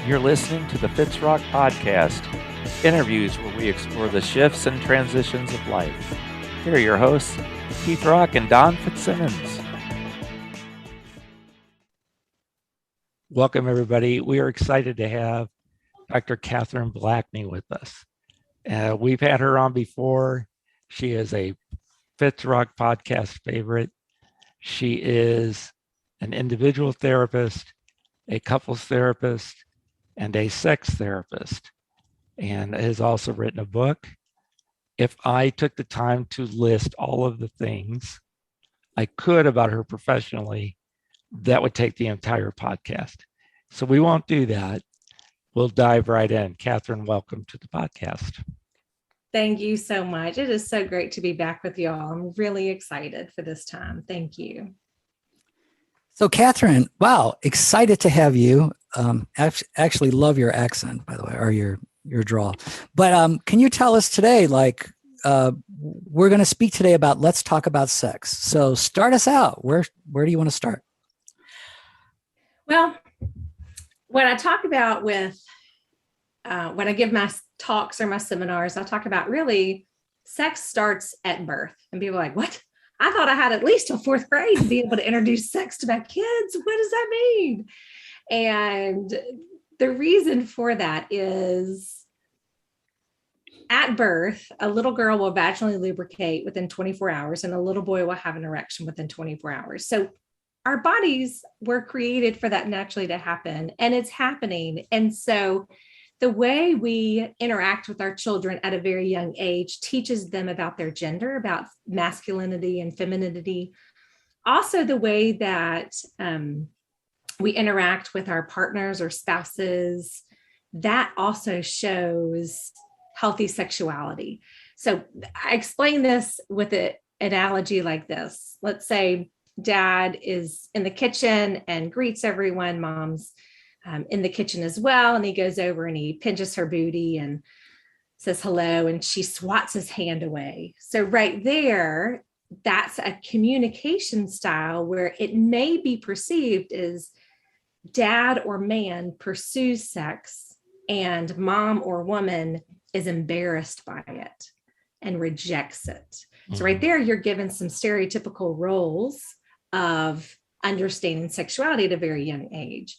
You're listening to the Fitzrock Podcast, interviews where we explore the shifts and transitions of life. Here are your hosts, Keith Rock and Don Fitzsimmons. Welcome, everybody. We are excited to have Dr. Katherine Blackney with us. We've had her on before. She is a Fitzrock Podcast favorite. She is an individual therapist, a couples therapist, and a sex therapist, and has also written a book. If I took the time to list all of the things I could about her professionally, that would take the entire podcast. So we won't do that. We'll dive right in. Katherine, welcome to the podcast. Thank you so much. It is so great to be back with you all. I'm really excited for this time. Thank you. So Katherine, wow, excited to have you. Actually love your accent, by the way, or your drawl. But can you tell us today, we're going to speak today about, let's talk about sex. So start us out. Where do you want to start? Well, what I talk about with, when I give my talks or my seminars, I talk about really sex starts at birth. And people are like, what? I thought I had at least a fourth grade to be able to introduce sex to my kids. What does that mean? And the reason for that is at birth, a little girl will vaginally lubricate within 24 hours and a little boy will have an erection within 24 hours. So our bodies were created for that naturally to happen, and it's happening. And so the way we interact with our children at a very young age teaches them about their gender, about masculinity and femininity. Also, the way that we interact with our partners or spouses, that also shows healthy sexuality. So I explain this with an analogy like this. Let's say dad is in the kitchen and greets everyone. Mom's in the kitchen as well. And he goes over and he pinches her booty and says hello, and she swats his hand away. So right there, that's a communication style where it may be perceived as dad or man pursues sex and mom or woman is embarrassed by it and rejects it. So right there, you're given some stereotypical roles of understanding sexuality at a very young age.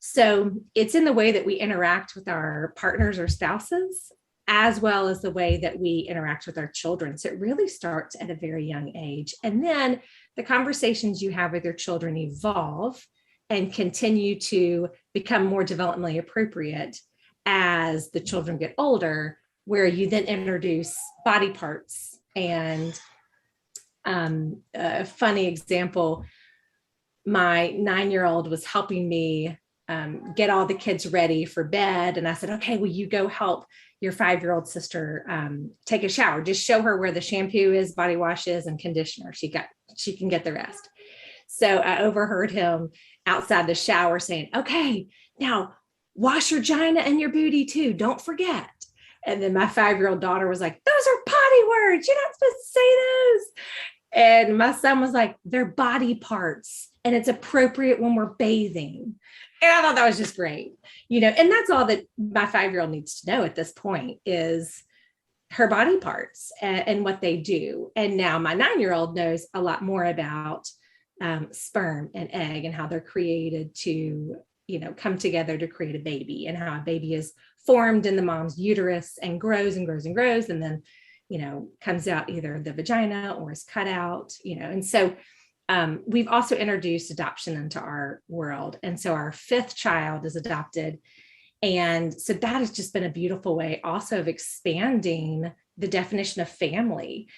So it's in the way that we interact with our partners or spouses, as well as the way that we interact with our children. So it really starts at a very young age. And then the conversations you have with your children evolve and continue to become more developmentally appropriate as the children get older, where you then introduce body parts. And a funny example, my 9-year-old was helping me get all the kids ready for bed. And I said, okay, will you go help your 5-year-old sister take a shower? Just show her where the shampoo is, body wash is, and conditioner. She can get the rest. So I overheard him outside the shower saying, okay, now wash your vagina and your booty too. Don't forget. And then my 5-year-old daughter was like, those are potty words. You're not supposed to say those. And my son was like, they're body parts and it's appropriate when we're bathing. And I thought that was just great, and that's all that my 5-year-old needs to know at this point is her body parts and what they do. And now my 9-year-old knows a lot more about sperm and egg and how they're created to, come together to create a baby, and how a baby is formed in the mom's uterus and grows and grows and grows. And then, comes out either the vagina or is cut out, and so we've also introduced adoption into our world. And so our 5th child is adopted. And so that has just been a beautiful way also of expanding the definition of family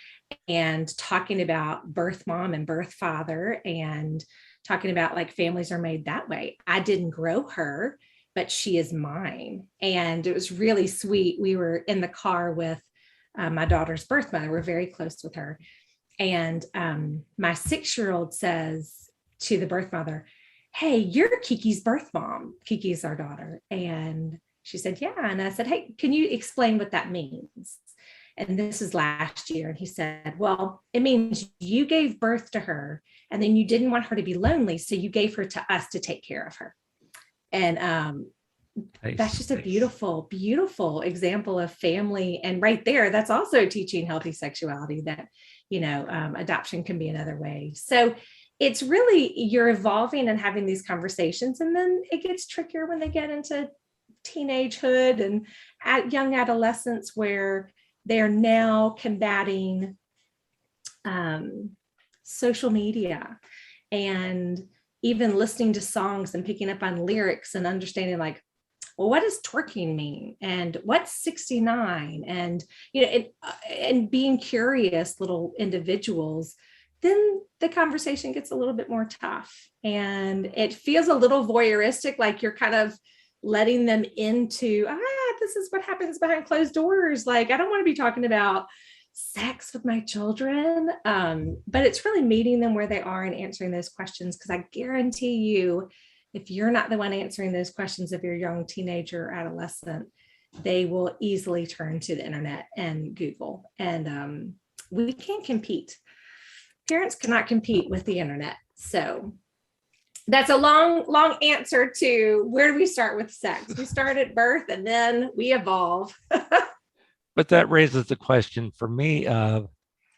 and talking about birth mom and birth father and talking about like families are made that way. I didn't grow her, but she is mine. And it was really sweet. We were in the car with my daughter's birth mother. We're very close with her. And my 6-year-old says to the birth mother, hey, you're Kiki's birth mom. Kiki's our daughter. And she said, yeah. And I said, hey, can you explain what that means? And this is last year. And he said, well, it means you gave birth to her and then you didn't want her to be lonely. So you gave her to us to take care of her. And that's just a Nice. beautiful, beautiful example of family. And right there, that's also teaching healthy sexuality, that, adoption can be another way. So it's really, you're evolving and having these conversations. And then it gets trickier when they get into teenagehood and young adolescence, where they're now combating social media, and even listening to songs and picking up on lyrics and understanding, like, well, what does twerking mean? And what's 69? And, and being curious little individuals, then the conversation gets a little bit more tough. And it feels a little voyeuristic, like you're kind of letting them into, this is what happens behind closed doors. Like, I don't want to be talking about sex with my children. But it's really meeting them where they are and answering those questions. Because I guarantee you, if you're not the one answering those questions of your young teenager or adolescent, they will easily turn to the internet and Google. And we can't compete. Parents cannot compete with the internet. So that's a long, long answer to where do we start with sex? We start at birth and then we evolve. But that raises the question for me of,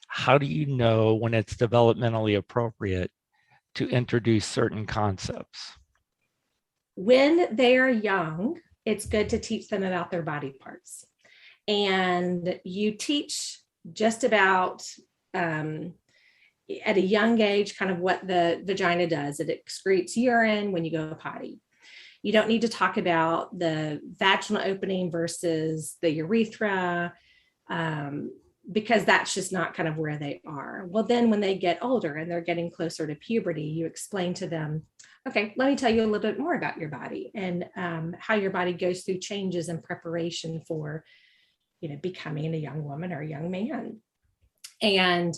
how do you know when it's developmentally appropriate to introduce certain concepts? When they are young, it's good to teach them about their body parts. And you teach just about at a young age kind of what the vagina does. It excretes urine when you go potty. You don't need to talk about the vaginal opening versus the urethra, because that's just not kind of where they are. Well, then when they get older and they're getting closer to puberty, you explain to them, okay, let me tell you a little bit more about your body and how your body goes through changes in preparation for, becoming a young woman or a young man. And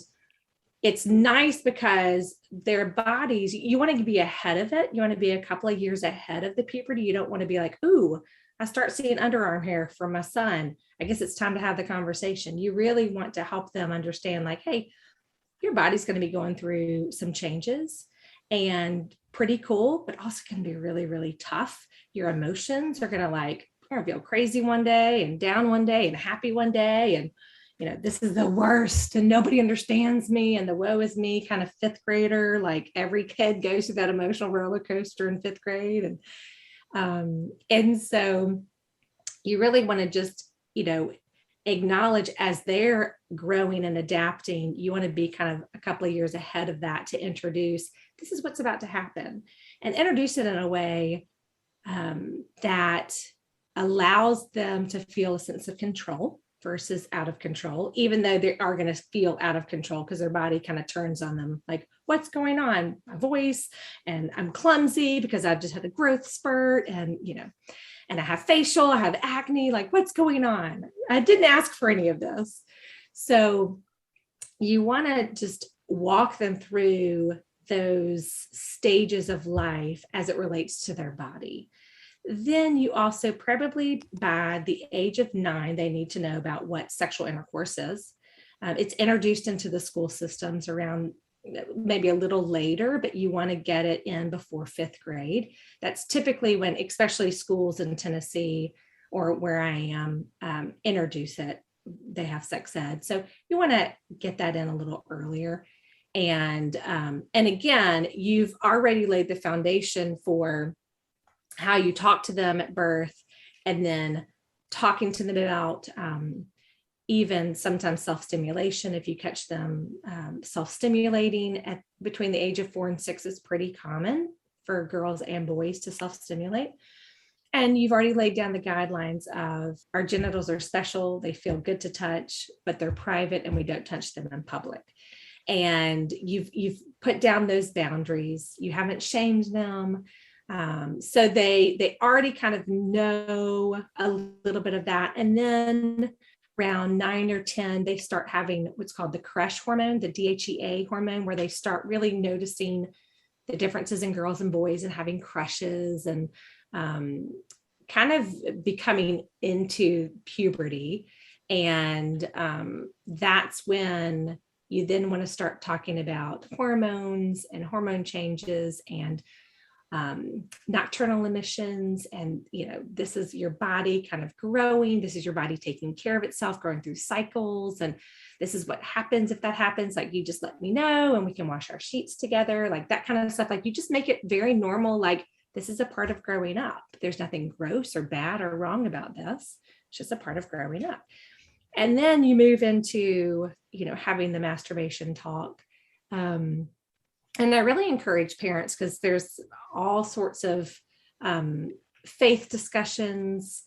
it's nice because their bodies, you want to be ahead of it. You want to be a couple of years ahead of the puberty. You don't want to be like, ooh, I start seeing underarm hair from my son. I guess it's time to have the conversation. You really want to help them understand, like, hey, your body's going to be going through some changes, and pretty cool, but also can be really, really tough. Your emotions are going to feel crazy one day and down one day and happy one day. And this is the worst and nobody understands me and the woe is me kind of fifth grader. Like, every kid goes through that emotional roller coaster in fifth grade. And so you really want to just, acknowledge as they're growing and adapting, you want to be kind of a couple of years ahead of that to introduce, this is what's about to happen, and introduce it in a way that allows them to feel a sense of control versus out of control, even though they are going to feel out of control because their body kind of turns on them, like, what's going on? My voice, and I'm clumsy because I've just had a growth spurt, and and I have facial, I have acne, like, what's going on? I didn't ask for any of this. So you want to just walk them through those stages of life as it relates to their body. Then you also, probably by the age of 9, they need to know about what sexual intercourse is. It's introduced into the school systems around maybe a little later, but you want to get it in before 5th grade. That's typically when, especially schools in Tennessee or where I am, introduce it. They have sex ed. So you want to get that in a little earlier. And again, you've already laid the foundation for how you talk to them at birth, and then talking to them about even sometimes self-stimulation. If you catch them self-stimulating between the age of 4 and 6, is pretty common for girls and boys to self-stimulate. And you've already laid down the guidelines of our genitals are special, they feel good to touch, but they're private and we don't touch them in public. And you've put down those boundaries. You haven't shamed them. So they already kind of know a little bit of that. And then around 9 or 10, they start having what's called the crush hormone, the DHEA hormone, where they start really noticing the differences in girls and boys and having crushes and kind of becoming into puberty. And that's when you then want to start talking about hormones and hormone changes and nocturnal emissions. And, this is your body kind of growing. This is your body taking care of itself, going through cycles. And this is what happens if that happens. Like, you just let me know and we can wash our sheets together, like that kind of stuff. Like, you just make it very normal. Like, this is a part of growing up. There's nothing gross or bad or wrong about this. It's just a part of growing up. And then you move into, having the masturbation talk. And I really encourage parents, because there's all sorts of faith discussions,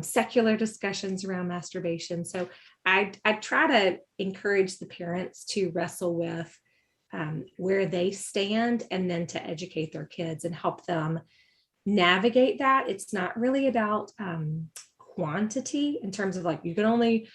secular discussions around masturbation. So I try to encourage the parents to wrestle with where they stand, and then to educate their kids and help them navigate that. It's not really about quantity in terms of like, you can only,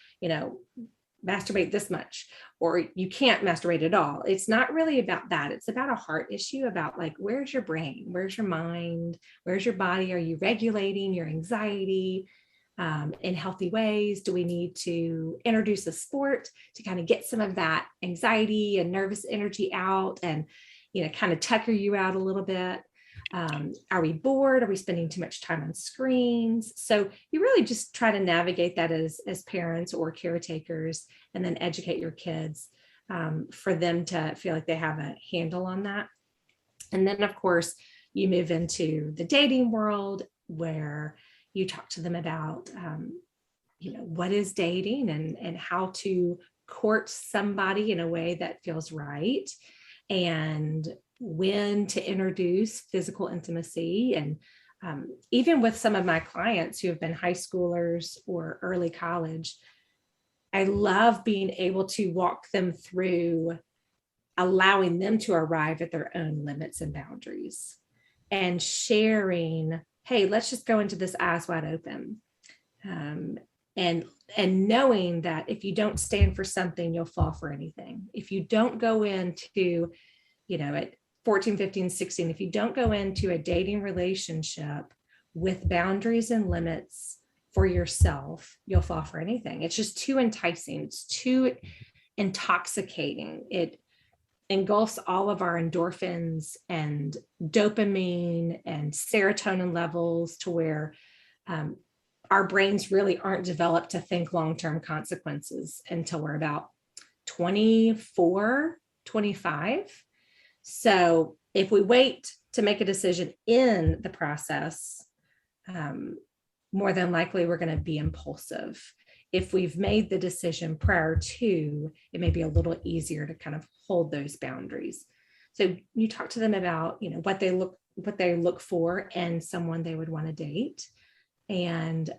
masturbate this much, or you can't masturbate at all. It's not really about that. It's about a heart issue, about like, where's your brain? Where's your mind? Where's your body? Are you regulating your anxiety in healthy ways? Do we need to introduce a sport to kind of get some of that anxiety and nervous energy out, and, kind of tucker you out a little bit? Are we bored? Are we spending too much time on screens? So you really just try to navigate that as parents or caretakers, and then educate your kids for them to feel like they have a handle on that. And then, of course, you move into the dating world, where you talk to them about, what is dating, and how to court somebody in a way that feels right, and when to introduce physical intimacy. And even with some of my clients who have been high schoolers or early college, I love being able to walk them through allowing them to arrive at their own limits and boundaries, and sharing, hey, let's just go into this eyes wide open. And knowing that if you don't stand for something, you'll fall for anything. If you don't go into, at 14, 15, 16, if you don't go into a dating relationship with boundaries and limits for yourself, you'll fall for anything. It's just too enticing. It's too intoxicating. It engulfs all of our endorphins and dopamine and serotonin levels, to where our brains really aren't developed to think long-term consequences until we're about 24, 25. So if we wait to make a decision in the process, more than likely we're going to be impulsive. If we've made the decision prior to, it may be a little easier to kind of hold those boundaries. So you talk to them about, what they look for in someone they would want to date. And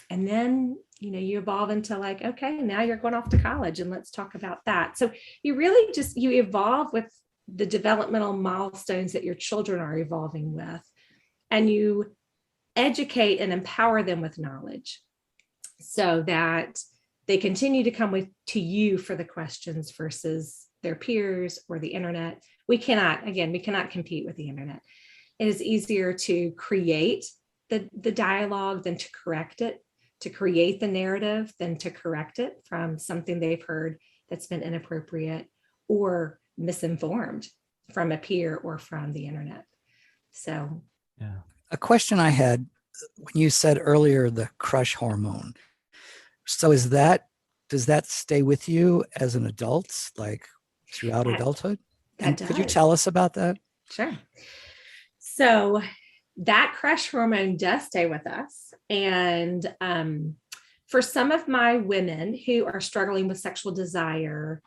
then, you evolve into like, okay, now you're going off to college, and let's talk about that. So you really you evolve with the developmental milestones that your children are evolving with, and you educate and empower them with knowledge, so that they continue to come to you for the questions versus their peers or the internet. We cannot compete with the internet. It is easier to create the dialogue than to correct it, to create the narrative than to correct it from something they've heard that's been inappropriate or misinformed from a peer or from the internet. So, yeah. A question I had when you said earlier, the crush hormone. So does that stay with you as an adult, like throughout adulthood? And could you tell us about that? Sure. So that crush hormone does stay with us. And for some of my women who are struggling with sexual desire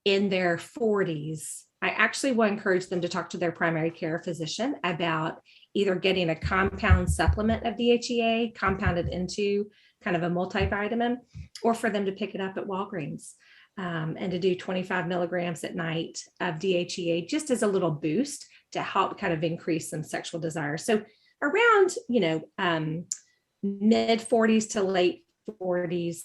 in their 40s, I actually will encourage them to talk to their primary care physician about either getting a compound supplement of DHEA compounded into kind of a multivitamin, or for them to pick it up at Walgreens and to do 25 milligrams at night of DHEA, just as a little boost to help kind of increase some sexual desire. So around, mid 40s to late 40s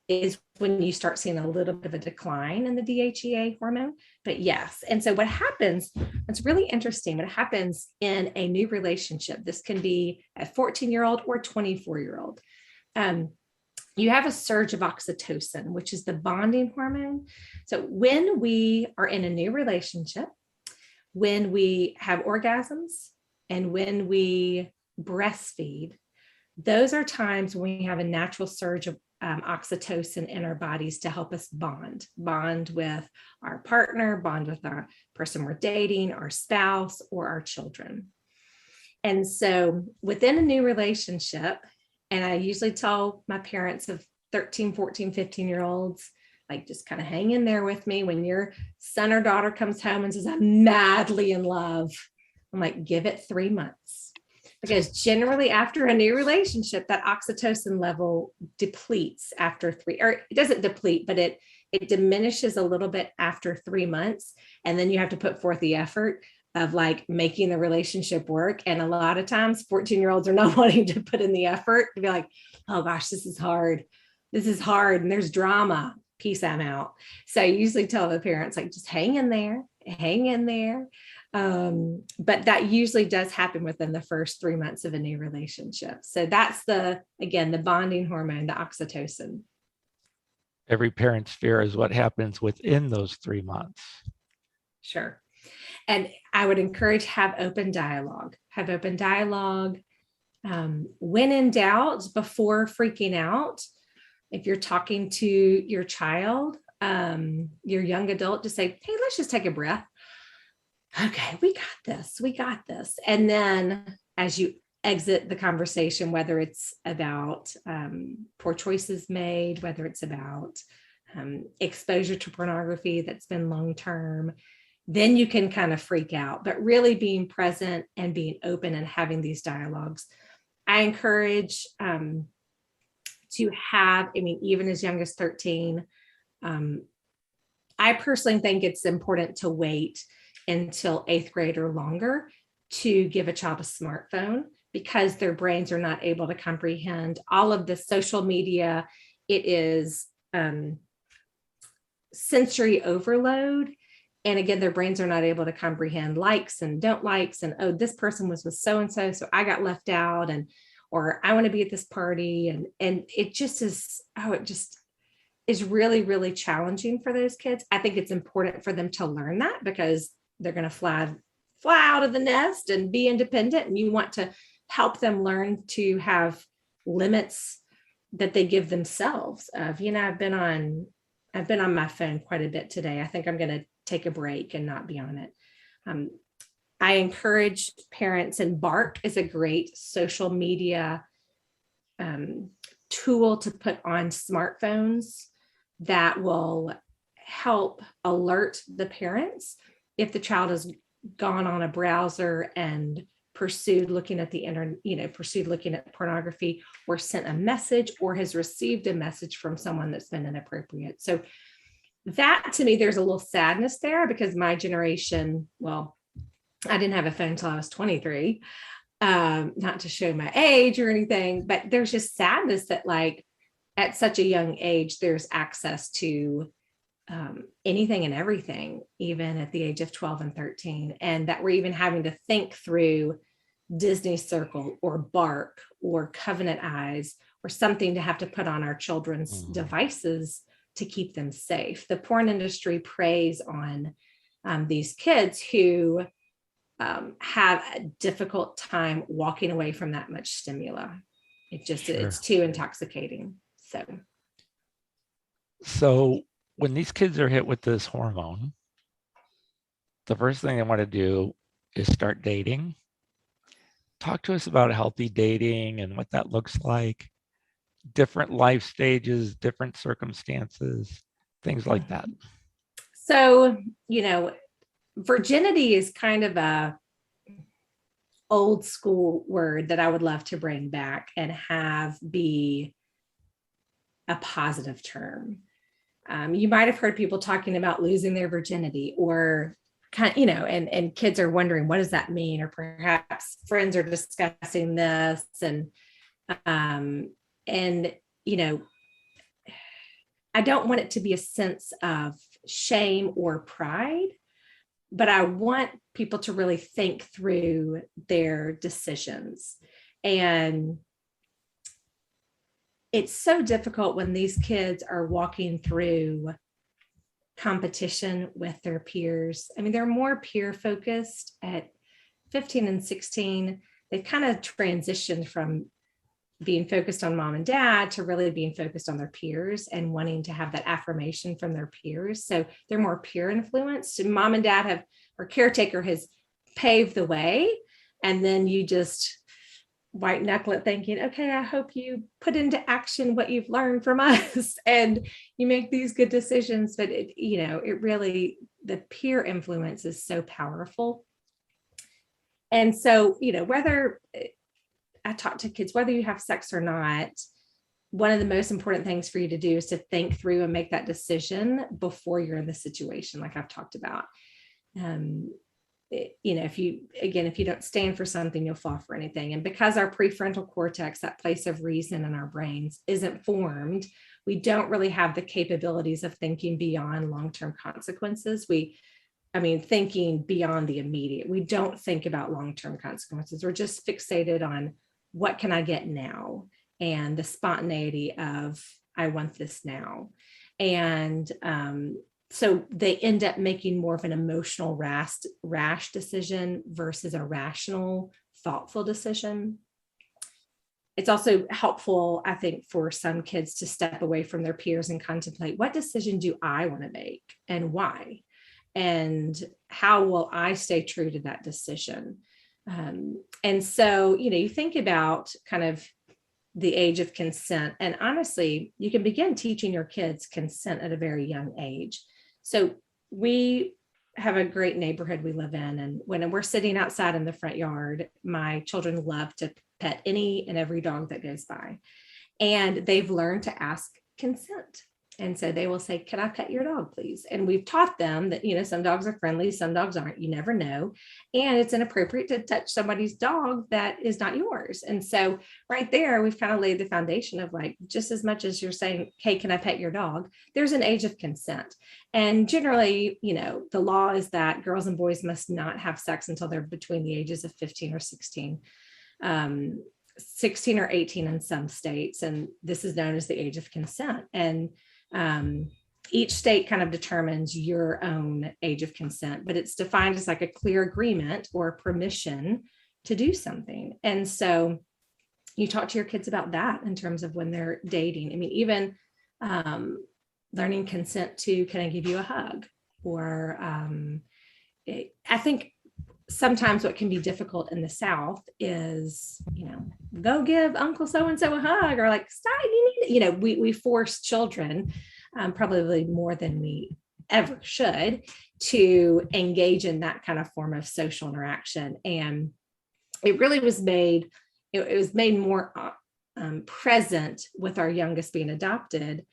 is when you start seeing a little bit of a decline in the DHEA hormone. But yes. And so what happens, it's really interesting, what happens in a new relationship, this can be a 14-year-old or 24-year-old. You have a surge of oxytocin, which is the bonding hormone. So when we are in a new relationship, when we have orgasms and when we breastfeed, those are times when we have a natural surge of oxytocin in our bodies to help us bond with our partner, bond with our person we're dating, our spouse, or our children. And so within a new relationship, and I usually tell my parents of 13, 14, 15-year-olds, like, just kind of hang in there with me. When your son or daughter comes home and says, I'm madly in love, I'm like, give it 3 months. Because generally after a new relationship, that oxytocin level depletes after or it doesn't deplete, but it diminishes a little bit after 3 months. And then you have to put forth the effort of like making the relationship work. And a lot of times 14-year-olds are not wanting to put in the effort to be like, oh gosh, this is hard. This is hard. And there's drama. Peace, I'm out. So I usually tell the parents, like, just hang in there, hang in there. But that usually does happen within the first 3 months of a new relationship. So that's the bonding hormone, the oxytocin. Every parent's fear is what happens within those 3 months. Sure. And I would encourage, have open dialogue. When in doubt, before freaking out. If you're talking to your child, your young adult, just say, hey, let's just take a breath. Okay, we got this. And then as you exit the conversation, whether it's about poor choices made, whether it's about exposure to pornography that's been long-term, then you can kind of freak out. But really being present and being open and having these dialogues. I encourage to have, even as young as 13, I personally think it's important to wait until 8th grade or longer to give a child a smartphone, because their brains are not able to comprehend all of the social media. It is sensory overload. And again, their brains are not able to comprehend likes and don't likes. And, oh, this person was with so-and-so, so I got left out. Or I want to be at this party. And it just is, it just is really, really challenging for those kids. I think it's important for them to learn that, because they're going to fly out of the nest and be independent. And you want to help them learn to have limits that they give themselves of, I've been on my phone quite a bit today. I think I'm going to take a break and not be on it. I encourage parents, and Bark is a great social media tool to put on smartphones that will help alert the parents if the child has gone on a browser and pursued looking at the internet, pursued looking at pornography, or sent a message, or has received a message from someone that's been inappropriate. So that, to me, there's a little sadness there, because my generation, well, I didn't have a phone until I was 23, not to show my age or anything, but there's just sadness that, like, at such a young age, there's access to anything and everything, even at the age of 12 and 13, and that we're even having to think through Disney Circle or Bark or Covenant Eyes or something to have to put on our children's devices to keep them safe. The porn industry preys on these kids who have a difficult time walking away from that much stimuli. It's too intoxicating. So when these kids are hit with this hormone, the first thing they want to do is start dating. Talk to us about healthy dating and what that looks like, different life stages, different circumstances, things like that. So, virginity is kind of a old school word that I would love to bring back and have be a positive term. You might have heard people talking about losing their virginity, or and kids are wondering, what does that mean? Or perhaps friends are discussing this, and I don't want it to be a sense of shame or pride, but I want people to really think through their decisions. And it's so difficult when these kids are walking through competition with their peers. I mean, they're more peer focused at 15 and 16. They've kind of transitioned from being focused on mom and dad to really being focused on their peers and wanting to have that affirmation from their peers. So they're more peer influenced. And mom and dad or caretaker has paved the way. And then you just white knuckle it thinking, okay, I hope you put into action what you've learned from us and you make these good decisions. But it really, the peer influence is so powerful. And so, whether I talk to kids, whether you have sex or not, one of the most important things for you to do is to think through and make that decision before you're in the situation, like I've talked about. If you don't stand for something, you'll fall for anything. And because our prefrontal cortex, that place of reason in our brains, isn't formed, we don't really have the capabilities of thinking beyond long-term consequences. Thinking beyond the immediate. We don't think about long-term consequences. We're just fixated on what can I get now and the spontaneity of I want this now. And so they end up making more of an emotional rash decision versus a rational, thoughtful decision. It's also helpful, I think, for some kids to step away from their peers and contemplate, what decision do I want to make and why? And how will I stay true to that decision? And so, you think about kind of the age of consent, and honestly, you can begin teaching your kids consent at a very young age. So we have a great neighborhood we live in. And when we're sitting outside in the front yard, my children love to pet any and every dog that goes by. And they've learned to ask consent. And so they will say, can I pet your dog, please? And we've taught them that, some dogs are friendly, some dogs aren't, you never know. And it's inappropriate to touch somebody's dog that is not yours. And so right there, we've kind of laid the foundation of like, just as much as you're saying, hey, can I pet your dog? There's an age of consent. And generally, the law is that girls and boys must not have sex until they're between the ages of 15 or 16. 16 or 18 in some states. And this is known as the age of consent. And each state kind of determines your own age of consent, but it's defined as like a clear agreement or permission to do something. And so you talk to your kids about that in terms of when they're dating. I mean, even learning consent to, can I give you a hug? Or I think sometimes what can be difficult in the South is, go give Uncle so-and-so a hug, or like, stop, we force children, probably more than we ever should, to engage in that kind of form of social interaction. And it really was made, it was made more present with our youngest being adopted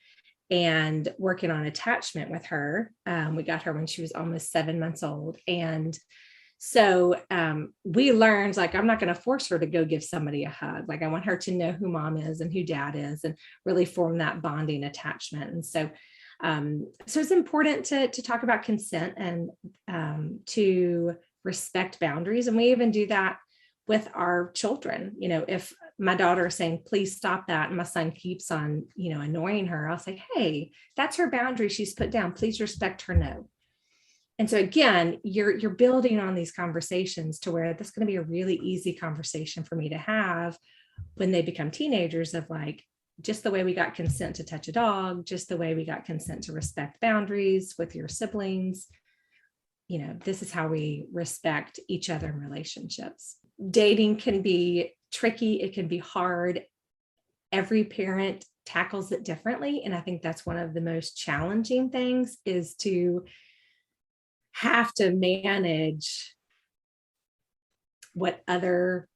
and working on attachment with her. We got her when she was almost 7 months old. And so we learned, like, I'm not going to force her to go give somebody a hug. Like, I want her to know who mom is and who dad is, and really form that bonding attachment. And so it's important to talk about consent and to respect boundaries. And we even do that with our children. If my daughter is saying, please stop that, and my son keeps on, annoying her, I'll say, hey, that's her boundary she's put down. Please respect her no. And so again, you're building on these conversations to where that's going to be a really easy conversation for me to have when they become teenagers, of like, just the way we got consent to touch a dog, just the way we got consent to respect boundaries with your siblings. This is how we respect each other in relationships. Dating can be tricky. It can be hard. Every parent tackles it differently. And I think that's one of the most challenging things, is to have to manage what other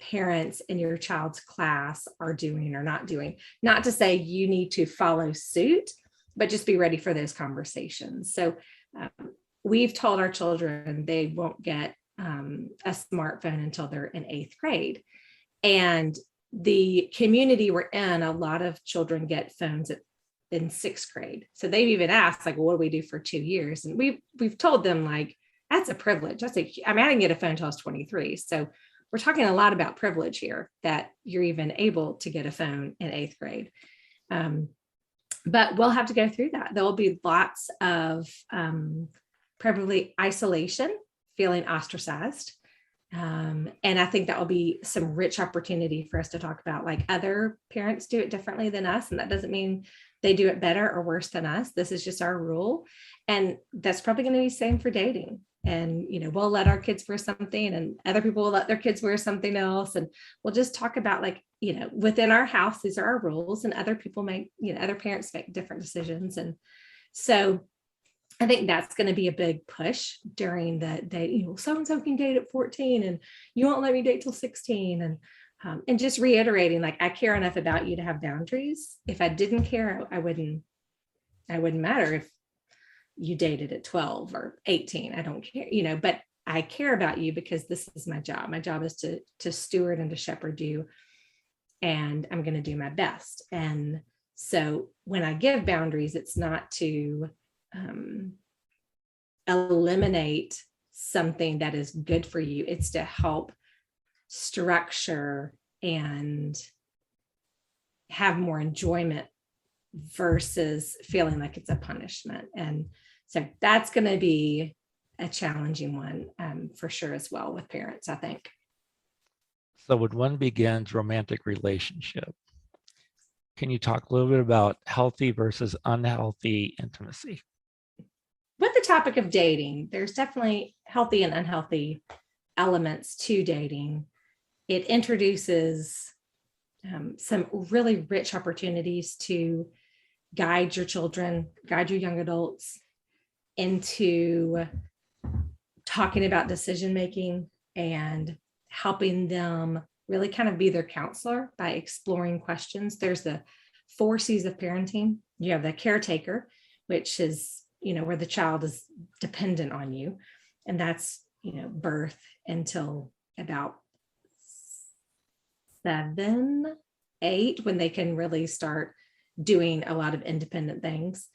parents in your child's class are doing or not doing. Not to say you need to follow suit, but just be ready for those conversations. So we've told our children they won't get a smartphone until they're in 8th grade. And the community we're in, a lot of children get phones in 6th grade. So they've even asked, like, well, what do we do for 2 years? And we've told them, like, that's a privilege. I didn't get a phone until I was 23. So we're talking a lot about privilege here, that you're even able to get a phone in 8th grade. But we'll have to go through that. There will be lots of probably isolation, feeling ostracized. And I think that will be some rich opportunity for us to talk about, like, other parents do it differently than us. And that doesn't mean they do it better or worse than us. This is just our rule. And that's probably going to be the same for dating. And, we'll let our kids wear something and other people will let their kids wear something else. And we'll just talk about, like, within our house, these are our rules, and other people make, other parents make different decisions. And so I think that's going to be a big push during the date. So-and-so can date at 14 and you won't let me date till 16. And just reiterating, like, I care enough about you to have boundaries. If I didn't care, I wouldn't matter if you dated at 12 or 18. I don't care, but I care about you because this is my job. My job is to steward and to shepherd you. And I'm going to do my best. And so when I give boundaries, it's not to eliminate something that is good for you. It's to help structure and have more enjoyment versus feeling like it's a punishment. And so that's going to be a challenging one for sure as well with parents, I think. So when one begins romantic relationship, can you talk a little bit about healthy versus unhealthy intimacy? With the topic of dating, there's definitely healthy and unhealthy elements to dating. It introduces some really rich opportunities to guide your children, guide your young adults into talking about decision making and helping them really kind of be their counselor by exploring questions. There's the 4 C's of parenting. You have the caretaker, which is, where the child is dependent on you. And that's, birth until about 7, 8, when they can really start doing a lot of independent things.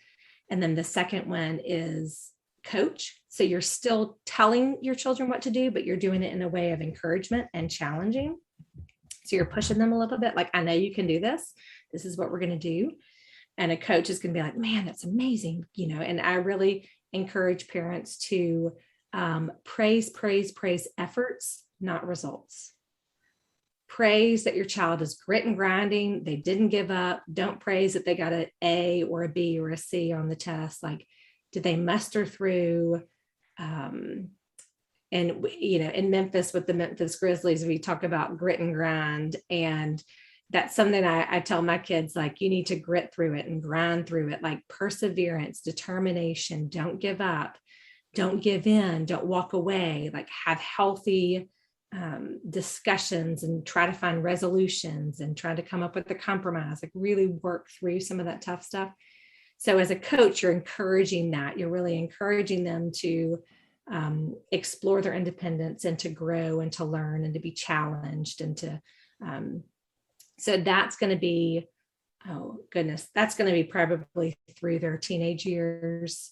And then the second one is coach. So you're still telling your children what to do, but you're doing it in a way of encouragement and challenging. So you're pushing them a little bit, like, I know you can do this. This is what we're going to do. And a coach is going to be like, man, that's amazing. And I really encourage parents to praise efforts, not results. Praise that your child is grit and grinding. They didn't give up. Don't praise that they got an A or a B or a C on the test. Like, did they muster through? And, in Memphis with the Memphis Grizzlies, we talk about grit and grind. And that's something I tell my kids, like, you need to grit through it and grind through it, like perseverance, determination, don't give up, don't give in, don't walk away, like have healthy discussions and try to find resolutions and try to come up with a compromise, like really work through some of that tough stuff. So as a coach, you're encouraging that. You're really encouraging them to explore their independence and to grow and to learn and to be challenged and to, so that's going to be, that's going to be probably through their teenage years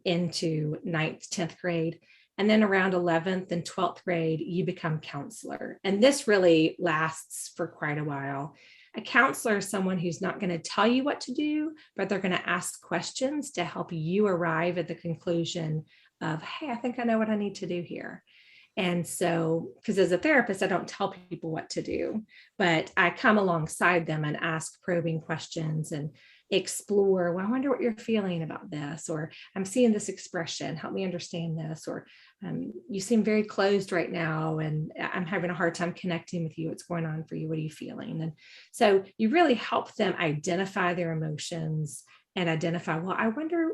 into 9th, 10th grade. And then around 11th and 12th grade, you become counselor. And this really lasts for quite a while. A counselor is someone who's not going to tell you what to do, but they're going to ask questions to help you arrive at the conclusion of, hey, I think I know what I need to do here. And so, because as a therapist, I don't tell people what to do, but I come alongside them and ask probing questions and explore, well, I wonder what you're feeling about this, or I'm seeing this expression, help me understand this, or you seem very closed right now and I'm having a hard time connecting with you. What's going on for you? What are you feeling? And so you really help them identify their emotions and identify, well, I wonder,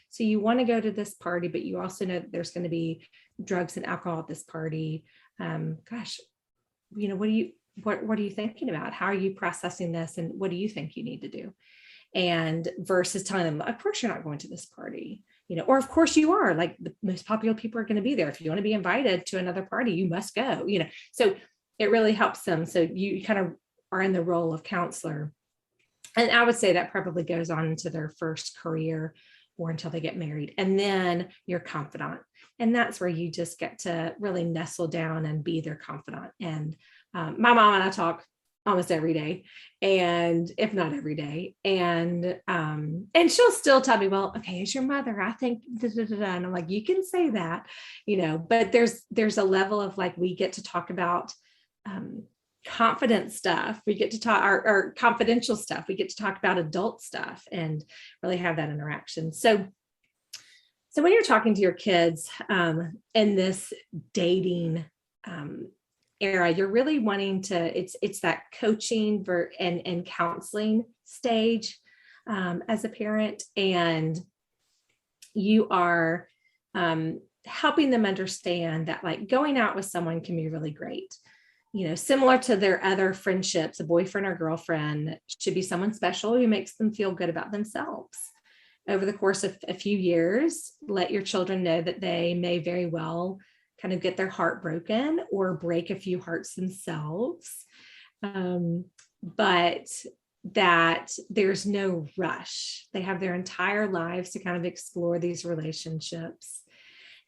so you want to go to this party, but you also know that there's going to be drugs and alcohol at this party. Gosh, what are you thinking about? How are you processing this? And what do you think you need to do? And versus telling them, of course you're not going to this party, or of course you are, like the most popular people are going to be there. If you want to be invited to another party, you must go, so it really helps them. So you kind of are in the role of counselor. And I would say that probably goes on into their first career or until they get married. And then you're confidant. And that's where you just get to really nestle down and be their confidant. And my mom and I talk almost every day, and if not every day. And she'll still tell me, well, okay, as your mother, I think, da, da, da, da. And I'm like, you can say that, but there's a level of like, we get to talk about confident stuff. We get to talk our confidential stuff. We get to talk about adult stuff and really have that interaction. So when you're talking to your kids in this dating era, you're really wanting to, it's that coaching and counseling stage as a parent, and you are helping them understand that like going out with someone can be really great. Similar to their other friendships, a boyfriend or girlfriend should be someone special who makes them feel good about themselves. Over the course of a few years, let your children know that they may very well kind of get their heart broken or break a few hearts themselves, but that there's no rush. They have their entire lives to kind of explore these relationships.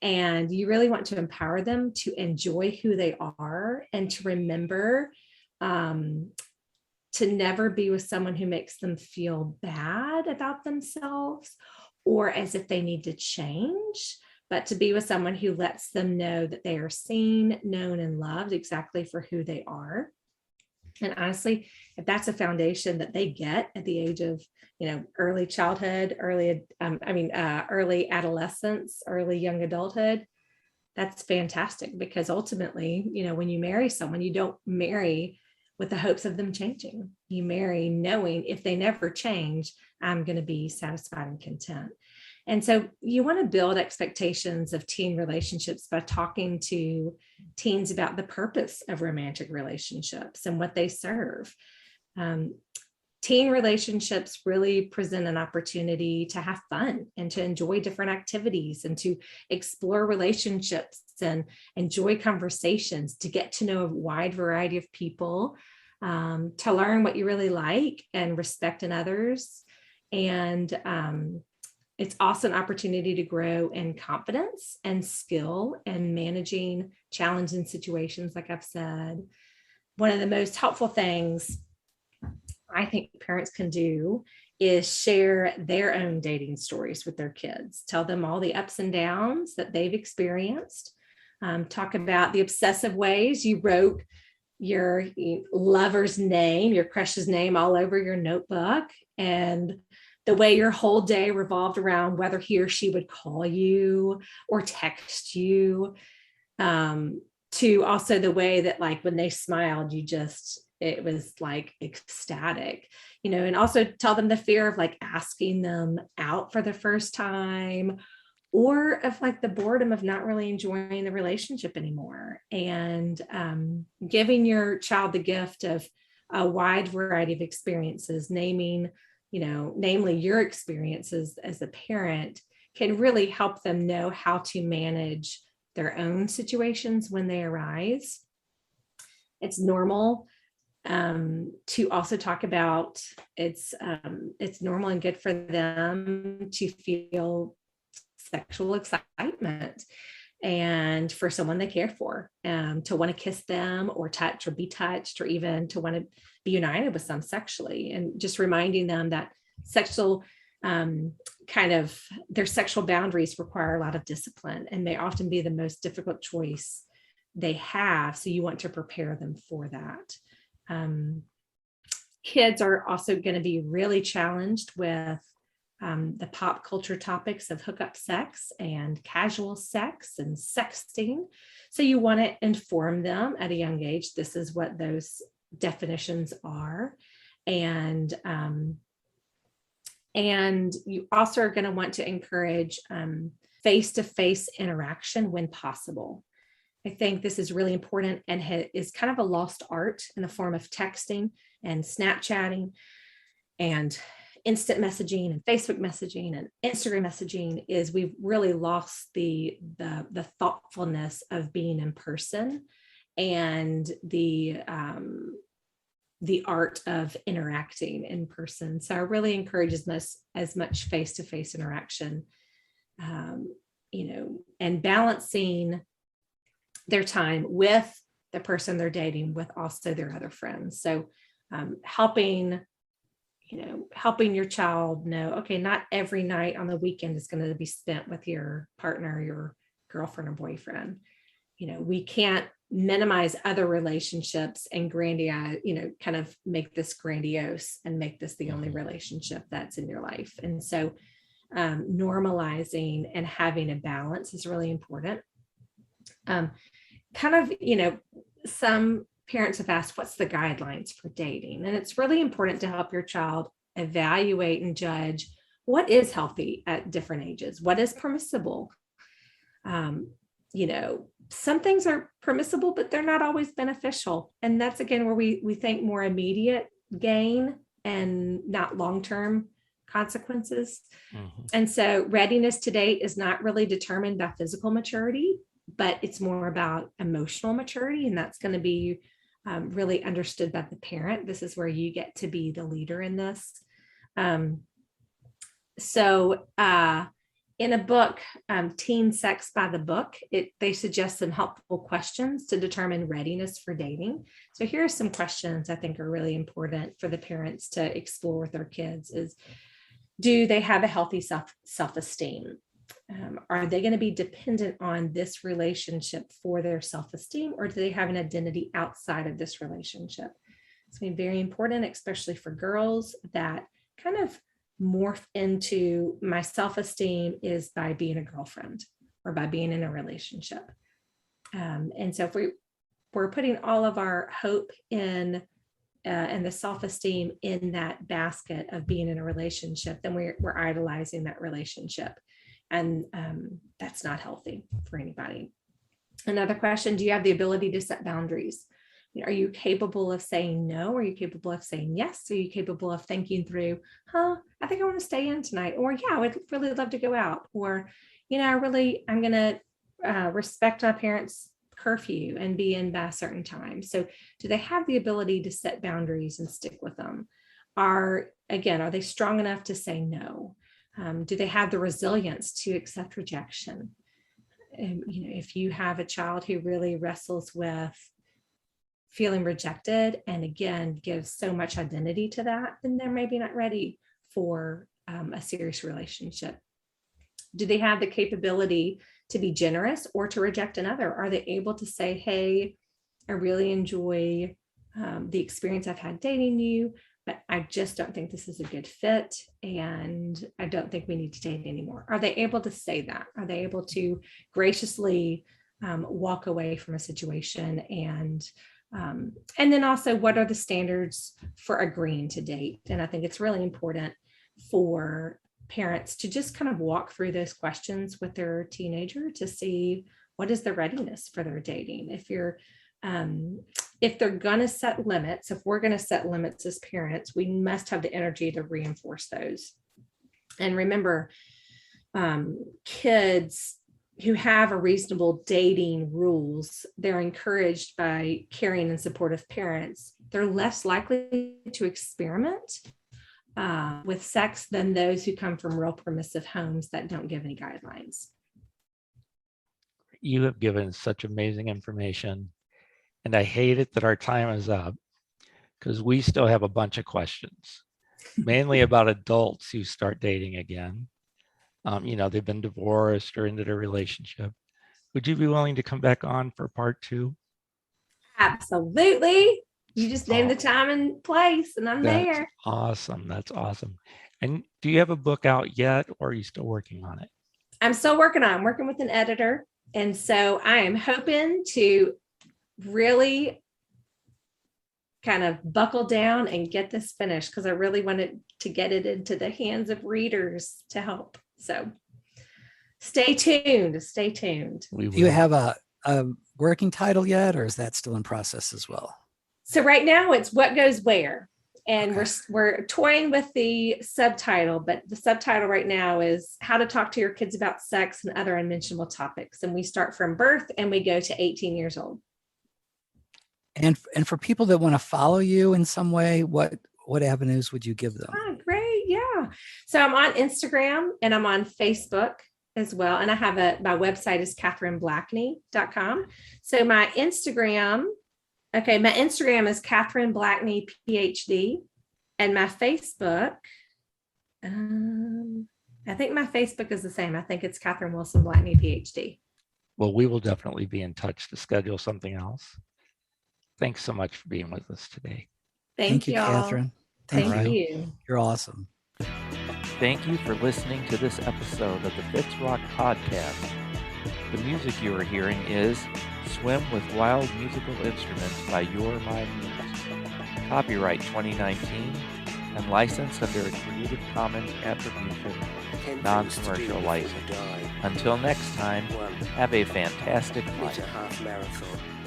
And you really want to empower them to enjoy who they are and to remember to never be with someone who makes them feel bad about themselves or as if they need to change, but to be with someone who lets them know that they are seen, known, and loved exactly for who they are. And honestly, if that's a foundation that they get at the age of, early childhood, early adolescence, early young adulthood, that's fantastic, because ultimately, when you marry someone, you don't marry with the hopes of them changing. You marry knowing if they never change, I'm going to be satisfied and content. And so you want to build expectations of teen relationships by talking to teens about the purpose of romantic relationships and what they serve. Teen relationships really present an opportunity to have fun and to enjoy different activities and to explore relationships and enjoy conversations, to get to know a wide variety of people, to learn what you really like and respect in others. And it's also an opportunity to grow in confidence and skill and managing challenging situations, like I've said. One of the most helpful things I think parents can do is share their own dating stories with their kids. Tell them all the ups and downs that they've experienced. Talk about the obsessive ways you wrote your lover's name, your crush's name all over your notebook, and the way your whole day revolved around whether he or she would call you or text you, to also the way that like when they smiled, it was like ecstatic, and also tell them the fear of like asking them out for the first time, or of like the boredom of not really enjoying the relationship anymore, and giving your child the gift of a wide variety of experiences, namely your experiences as a parent, can really help them know how to manage their own situations when they arise. It's normal to also talk about it's normal and good for them to feel sexual excitement and for someone they care for, to want to kiss them or touch or be touched, or even to want to be united with some sexually, and just reminding them that sexual their sexual boundaries require a lot of discipline and may often be the most difficult choice they have. So you want to prepare them for that. Kids are also going to be really challenged with the pop culture topics of hookup sex and casual sex and sexting. So you want to inform them at a young age, this is what those definitions are. And you also are going to want to encourage face-to-face interaction when possible. I think this is really important and is kind of a lost art in the form of texting and Snapchatting and instant messaging and Facebook messaging and Instagram messaging. Is we've really lost the thoughtfulness of being in person and the art of interacting in person. So I really encourage as much face-to-face interaction, and balancing their time with the person they're dating with also their other friends. So helping your child know, okay, not every night on the weekend is going to be spent with your partner, your girlfriend or boyfriend. We can't minimize other relationships and grandiose, kind of make this grandiose and make this the only relationship that's in your life. And so normalizing and having a balance is really important. Some parents have asked, what's the guidelines for dating? And it's really important to help your child evaluate and judge what is healthy at different ages, what is permissible. Some things are permissible, but they're not always beneficial. And that's, again, where we think more immediate gain and not long-term consequences. Mm-hmm. And so readiness to date is not really determined by physical maturity, but it's more about emotional maturity. And that's going to be really understood by the parent. This is where you get to be the leader in this. In a book, Teen Sex by the Book, they suggest some helpful questions to determine readiness for dating. So here are some questions I think are really important for the parents to explore with their kids is, do they have a healthy self-esteem? Are they going to be dependent on this relationship for their self-esteem, or do they have an identity outside of this relationship? It's going to be very important, especially for girls, that kind of morph into my self-esteem is by being a girlfriend or by being in a relationship. And so if we're putting all of our hope in and the self-esteem in that basket of being in a relationship, then we're idolizing that relationship. And that's not healthy for anybody. Another question, do you have the ability to set boundaries? Are you capable of saying no? Are you capable of saying yes? Are you capable of thinking through, I think I want to stay in tonight. Or yeah, I would really love to go out. Or, I'm going to respect my parents' curfew and be in by a certain time. So do they have the ability to set boundaries and stick with them? Are they strong enough to say no? Do they have the resilience to accept rejection? If you have a child who really wrestles with feeling rejected and again gives so much identity to that, then they're maybe not ready for a serious relationship. Do they have the capability to be generous or to reject another? Are they able to say, hey, I really enjoy the experience I've had dating you, but I just don't think this is a good fit and I don't think we need to date anymore? Are they able to say that? Are they able to graciously walk away from a situation? And then also, what are the standards for agreeing to date? And I think it's really important for parents to just kind of walk through those questions with their teenager to see what is the readiness for their dating. If they're going to set limits, if we're going to set limits as parents, we must have the energy to reinforce those. And remember, kids who have a reasonable dating rules, they're encouraged by caring and supportive parents. They're less likely to experiment with sex than those who come from real permissive homes that don't give any guidelines. You have given such amazing information, and I hate it that our time is up because we still have a bunch of questions, mainly about adults who start dating again. They've been divorced or ended a relationship. Would you be willing to come back on for part 2? Absolutely. You just name the time and place and I'm there. Awesome. That's awesome. And do you have a book out yet, or are you still working on it? I'm still working on it. I'm working with an editor. And so I am hoping to really kind of buckle down and get this finished because I really wanted to get it into the hands of readers to help. So stay tuned. Stay tuned. Do you have a working title yet, or is that still in process as well? So right now it's What Goes Where. And we're toying with the subtitle, but the subtitle right now is How to Talk to Your Kids About Sex and Other Unmentionable Topics. And we start from birth and we go to 18 years old. And for people that want to follow you in some way, what avenues would you give them? Oh, great. Yeah. So I'm on Instagram and I'm on Facebook as well. And I have my website is katherineblackney.com. So my Instagram is Katherine Blackney, PhD. And my Facebook, I think my Facebook is the same. I think it's Katherine Wilson Blackney, PhD. Well, we will definitely be in touch to schedule something else. Thanks so much for being with us today. Thank you, Catherine. Thank you. You're awesome. Thank you for listening to this episode of the Fitz Rock Podcast. The music you are hearing is Swim with Wild Musical Instruments by Your My Muse. Copyright 2019 and licensed under a Creative Commons Attribution Non-Commercial License. Until next time, have a fantastic life.